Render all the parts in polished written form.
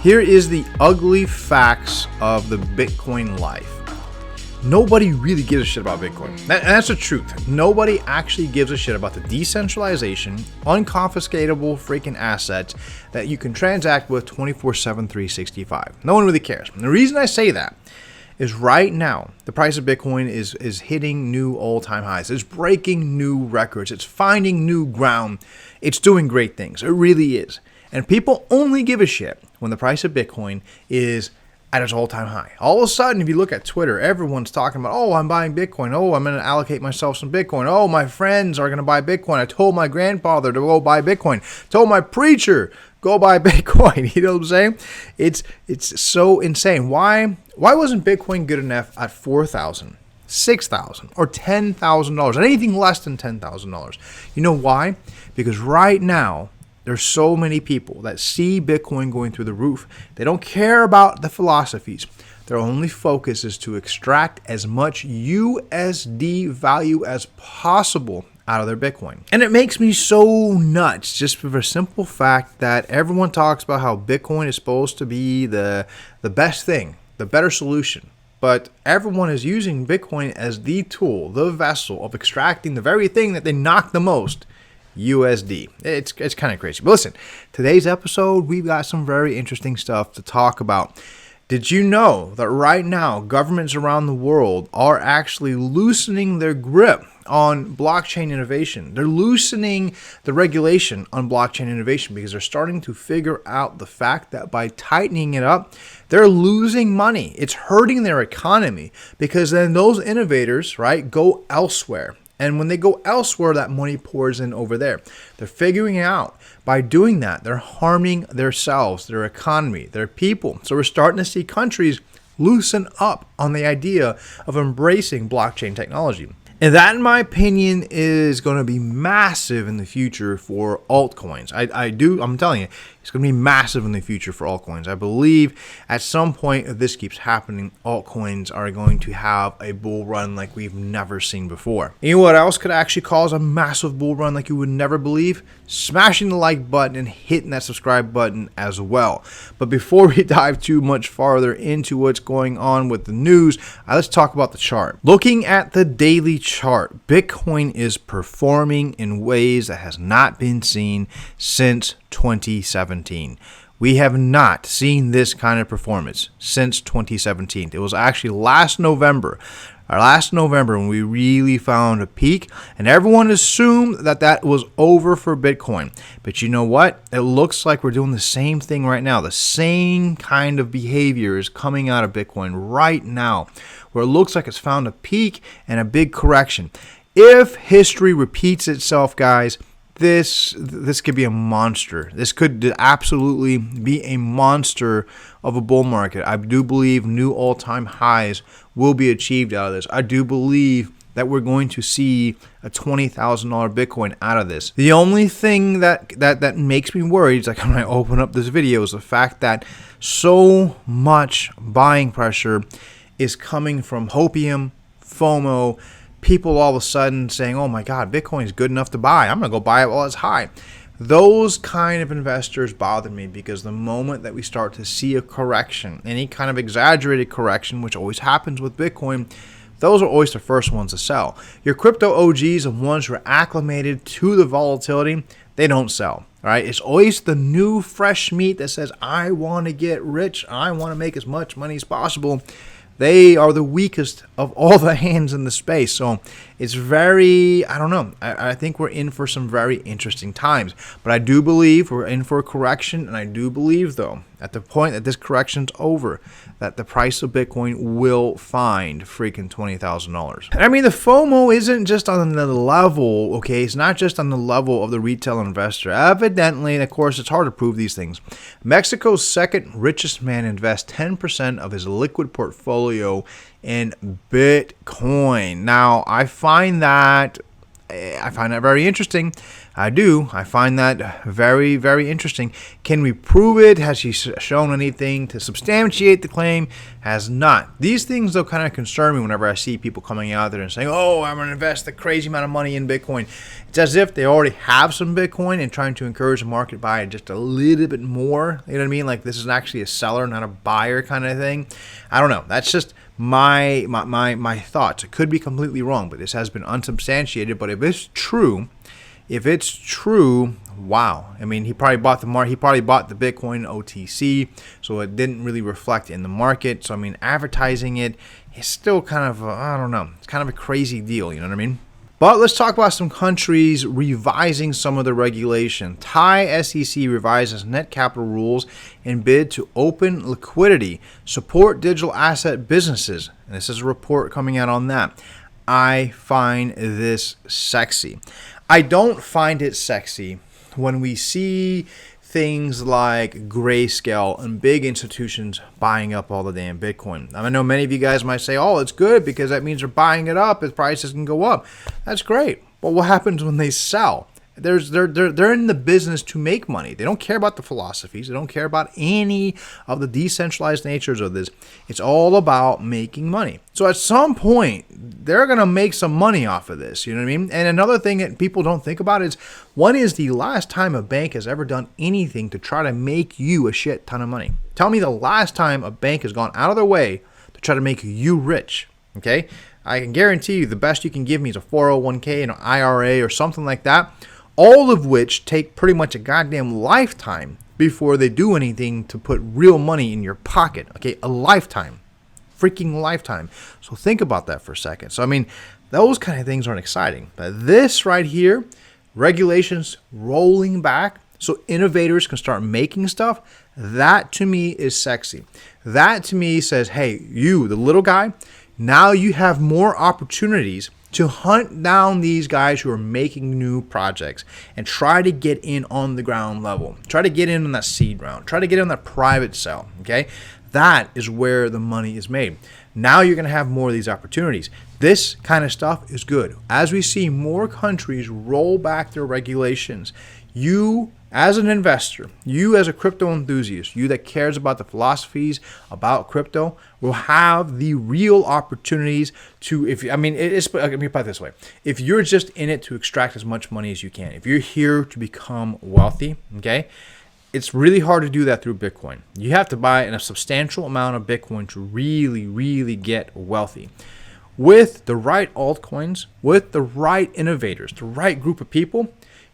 Here is the ugly facts of the Bitcoin life. Nobody really gives a shit about Bitcoin. And that's the truth. Nobody actually gives a shit about the decentralization, unconfiscatable freaking assets that you can transact with 24/7, 365. No one really cares. And the reason I say that is right now, the price of Bitcoin is hitting new all-time highs. It's breaking new records. It's finding new ground. It's doing great things. It really is. And people only give a shit when the price of Bitcoin is at its all-time high. All of a sudden, if you look at Twitter, everyone's talking about, oh, I'm buying Bitcoin. Oh, I'm going to allocate myself some Bitcoin. Oh, my friends are going to buy Bitcoin. I told my grandfather to go buy Bitcoin. Told my preacher, go buy Bitcoin. You know what I'm saying? It's so insane. Why wasn't Bitcoin good enough at $4,000, $6,000, or $10,000? Anything less than $10,000. You know why? Because right now, there's so many people that see Bitcoin going through the roof. They don't care about the philosophies. Their only focus is to extract as much USD value as possible out of their Bitcoin. And it makes me so nuts just for the simple fact that everyone talks about how Bitcoin is supposed to be the best thing, the better solution. But everyone is using Bitcoin as the tool, the vessel of extracting the very thing that they knock the most, USD. It's kind of crazy. But listen, today's episode, we've got some very interesting stuff to talk about. Did you know that right now, governments around the world are actually loosening their grip on blockchain innovation? They're loosening the regulation on blockchain innovation because they're starting to figure out the fact that by tightening it up, they're losing money. It's hurting their economy because then those innovators, right, go elsewhere. And when they go elsewhere, that money pours in over there. They're figuring out by doing that, they're harming themselves, their economy, their people. So we're starting to see countries loosen up on the idea of embracing blockchain technology. And that, in my opinion, is going to be massive in the future for altcoins. I'm telling you, it's going to be massive in the future for altcoins. I believe at some point, if this keeps happening, altcoins are going to have a bull run like we've never seen before. You know what else could actually cause a massive bull run like you would never believe? Smashing the like button and hitting that subscribe button as well. But before we dive too much farther into what's going on with the news, let's talk about the chart. Looking at the daily chart, Bitcoin is performing in ways that has not been seen since 2017. We have not seen this kind of performance since 2017. It was actually last November when we really found a peak, and everyone assumed that was over for Bitcoin. But you know what? It looks like we're doing the same thing right now. The same kind of behavior is coming out of Bitcoin right now, where it looks like it's found a peak and a big correction. If history repeats itself, guys, this could be a monster. This could absolutely be a monster of a bull market. I do believe new all-time highs will be achieved out of this. I do believe that we're going to see a $20,000 Bitcoin out of this. The only thing that makes me worried, like when I open up this video, is the fact that so much buying pressure is coming from hopium, FOMO, people all of a sudden saying, oh my God, Bitcoin is good enough to buy. I'm going to go buy it while it's high. Those kind of investors bother me because the moment that we start to see a correction, any kind of exaggerated correction, which always happens with Bitcoin, those are always the first ones to sell. Your crypto OGs and ones who are acclimated to the volatility, they don't sell. All right, it's always the new fresh meat that says, I want to get rich. I want to make as much money as possible. They are the weakest of all the hands in the space. So it's very, I don't know. I think we're in for some very interesting times. But I do believe we're in for a correction. And I do believe, though, at the point that this correction's over, that the price of Bitcoin will find freaking $20,000. And I mean, the FOMO isn't just on the level, okay? It's not just on the level of the retail investor. Evidently, and of course, it's hard to prove these things. Mexico's second richest man invests 10% of his liquid portfolio in Bitcoin. Now, I find that very interesting. I do. I find that very, very interesting. Can we prove it? Has he shown anything to substantiate the claim? Has not. These things, though, kind of concern me whenever I see people coming out there and saying, oh, I'm going to invest a crazy amount of money in Bitcoin. It's as if they already have some Bitcoin and trying to encourage the market to buy just a little bit more. You know what I mean? Like this is actually a seller, not a buyer kind of thing. I don't know. That's just my thoughts. It could be completely wrong, but this has been unsubstantiated. But if it's true, wow. I mean, he probably bought the Bitcoin OTC, so it didn't really reflect in the market. So I mean, advertising it is still kind of I don't know. It's kind of a crazy deal, you know what I mean? But let's talk about some countries revising some of the regulation. Thai SEC revises net capital rules in bid to open liquidity, support digital asset businesses. And this is a report coming out on that. I find this sexy. I don't find it sexy when we see things like Grayscale and big institutions buying up all the damn Bitcoin. I know many of you guys might say, oh, it's good because that means they're buying it up. Its prices can go up. That's great. But what happens when they sell? They're in the business to make money. They don't care about the philosophies. They don't care about any of the decentralized natures of this. It's all about making money. So at some point, they're going to make some money off of this. You know what I mean? And another thing that people don't think about is, when is the last time a bank has ever done anything to try to make you a shit ton of money? Tell me the last time a bank has gone out of their way to try to make you rich. Okay? I can guarantee you the best you can give me is a 401k, an IRA, or something like that. All of which take pretty much a goddamn lifetime before they do anything to put real money in your pocket. Okay, a lifetime. Freaking lifetime. So think about that for a second. So, I mean, those kind of things aren't exciting. But this right here, regulations rolling back so innovators can start making stuff, that to me is sexy. That to me says, hey, you, the little guy, now you have more opportunities to hunt down these guys who are making new projects and try to get in on the ground level. Try to get in on that seed round. Try to get in on that private sale, okay? That is where the money is made. Now you're going to have more of these opportunities. This kind of stuff is good. As we see more countries roll back their regulations, you as an investor, you as a crypto enthusiast, you that cares about the philosophies about crypto, will have the real opportunities to, let me put it this way. If you're just in it to extract as much money as you can, if you're here to become wealthy, okay, it's really hard to do that through Bitcoin. You have to buy a substantial amount of Bitcoin to really, really get wealthy. With the right altcoins, with the right innovators, the right group of people,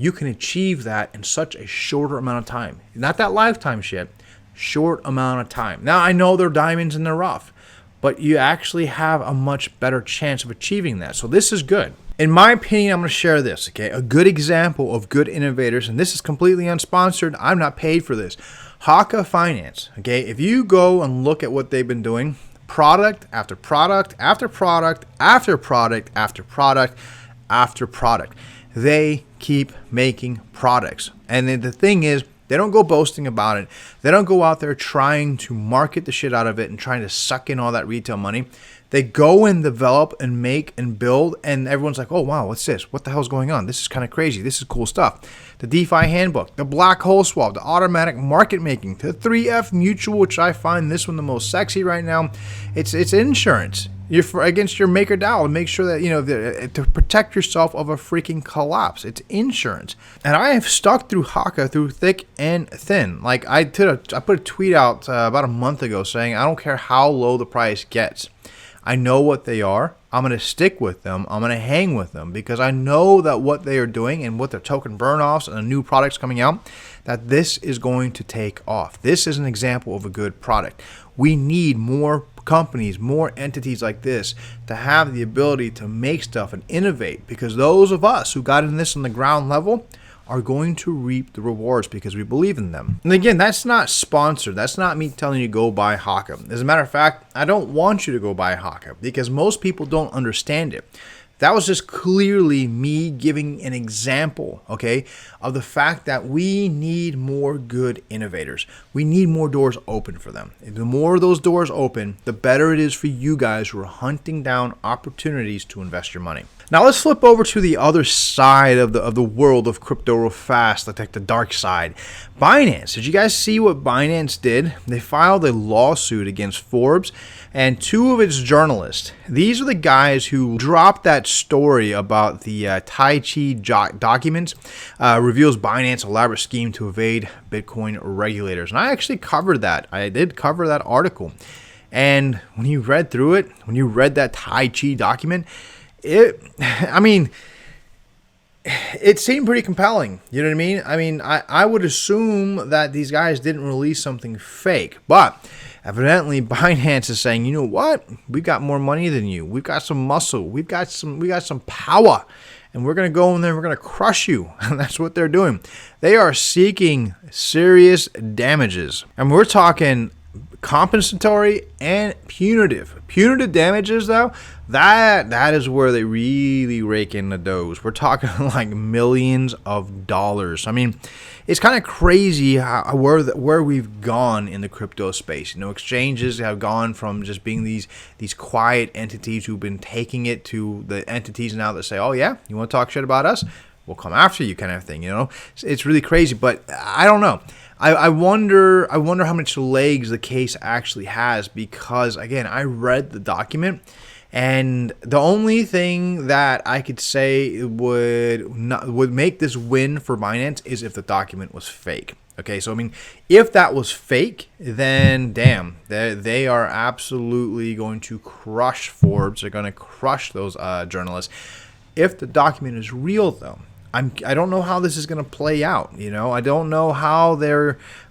you can achieve that in such a shorter amount of time. Not that lifetime shit, short amount of time. Now, I know they're diamonds in the rough, but you actually have a much better chance of achieving that. So this is good. In my opinion, I'm going to share this, okay? A good example of good innovators, and this is completely unsponsored. I'm not paid for this. Haka Finance, okay? If you go and look at what they've been doing, product after product after product after product after product after product. They keep making products. And then the thing is, they don't go boasting about it. They don't go out there trying to market the shit out of it and trying to suck in all that retail money. They go and develop and make and build, and everyone's like, oh, wow, what's this? What the hell's going on? This is kind of crazy. This is cool stuff. The DeFi handbook, the black hole swap, the automatic market making, the 3F mutual, which I find this one the most sexy right now. It's insurance. You're against your MakerDAO to make sure that, to protect yourself of a freaking collapse. It's insurance. And I have stuck through Haka through thick and thin. Like I put a tweet out about a month ago saying, I don't care how low the price gets. I know what they are. I'm going to stick with them. I'm going to hang with them because I know that what they are doing and what their token burn-offs and the new products coming out, that this is going to take off. This is an example of a good product. We need more companies, more entities like this to have the ability to make stuff and innovate, because those of us who got in this on the ground level are going to reap the rewards because we believe in them. And again, that's not sponsored. That's not me telling you to go buy Haka. As a matter of fact, I don't want you to go buy Haka because most people don't understand it. That was just clearly me giving an example, okay, of the fact that we need more good innovators. We need more doors open for them. The more those doors open, the better it is for you guys who are hunting down opportunities to invest your money. Now let's flip over to the other side of the world of crypto real fast, like the dark side. Binance. Did you guys see what Binance did? They filed a lawsuit against Forbes and two of its journalists. These are the guys who dropped that story about the Tai Chi documents, reveals Binance's elaborate scheme to evade Bitcoin regulators. And I actually covered that. I did cover that article. And when you read through it, when you read that Tai Chi document, it seemed pretty compelling. You know what I mean? I would assume that these guys didn't release something fake, but evidently Binance is saying, you know what? We've got more money than you. We've got some muscle. We got some power, and we're gonna go in there and we're gonna crush you. And that's what they're doing. They are seeking serious damages, and we're talking compensatory and punitive. Punitive damages, though, that is where they really rake in the doughs. We're talking like millions of dollars. I mean, it's kind of crazy where we've gone in the crypto space. You know, exchanges have gone from just being these quiet entities who've been taking it to the entities now that say, oh yeah, you want to talk shit about us? We'll come after you, kind of thing. You know, it's really crazy, but I don't know. I wonder how much legs the case actually has, because again, I read the document, and the only thing that I could say would make this win for Binance is if the document was fake. Okay, so I mean, if that was fake, then damn, they are absolutely going to crush Forbes. They're going to crush those journalists. If the document is real, though, I don't know how this is going to play out. You know, I don't know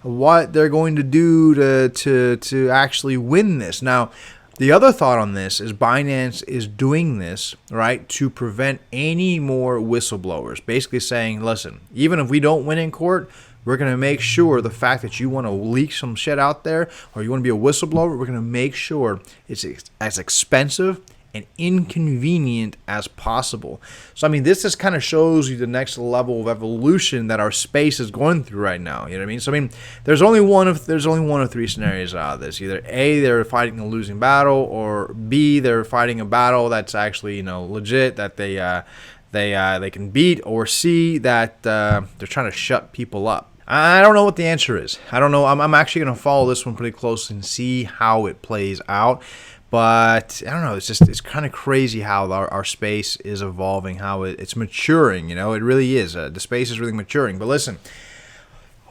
what they're going to do to actually win this. Now, the other thought on this is Binance is doing this, right, to prevent any more whistleblowers. Basically saying, listen, even if we don't win in court, we're going to make sure the fact that you want to leak some shit out there, or you want to be a whistleblower, we're going to make sure it's as expensive and inconvenient as possible. So I mean, this just kind of shows you the next level of evolution that our space is going through right now. You know what I mean? So I mean, there's only one of three scenarios out of this. Either A, they're fighting a losing battle, or B, they're fighting a battle that's actually, you know, legit, that they can beat, or C, that they're trying to shut people up. I don't know what the answer is. I don't know. I'm actually going to follow this one pretty closely and see how it plays out. But I don't know. It's kind of crazy how our space is evolving, how it's maturing. You know, it really is. The space is really maturing. But listen,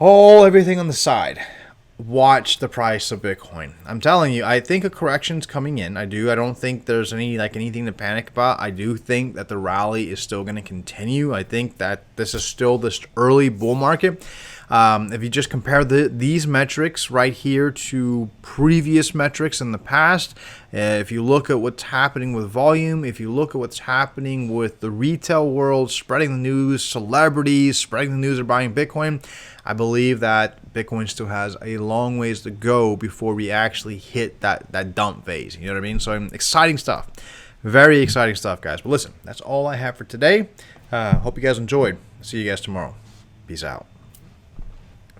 everything on the side. Watch the price of Bitcoin. I'm telling you, I think a correction's coming in. I do. I don't think there's anything to panic about. I do think that the rally is still going to continue. I think that this is still this early bull market. If you just compare these metrics right here to previous metrics in the past, if you look at what's happening with volume, if you look at what's happening with the retail world, spreading the news, celebrities spreading the news of buying Bitcoin, I believe that Bitcoin still has a long ways to go before we actually hit that dump phase. You know what I mean? So exciting stuff. Very exciting stuff, guys. But listen, that's all I have for today. Hope you guys enjoyed. See you guys tomorrow. Peace out.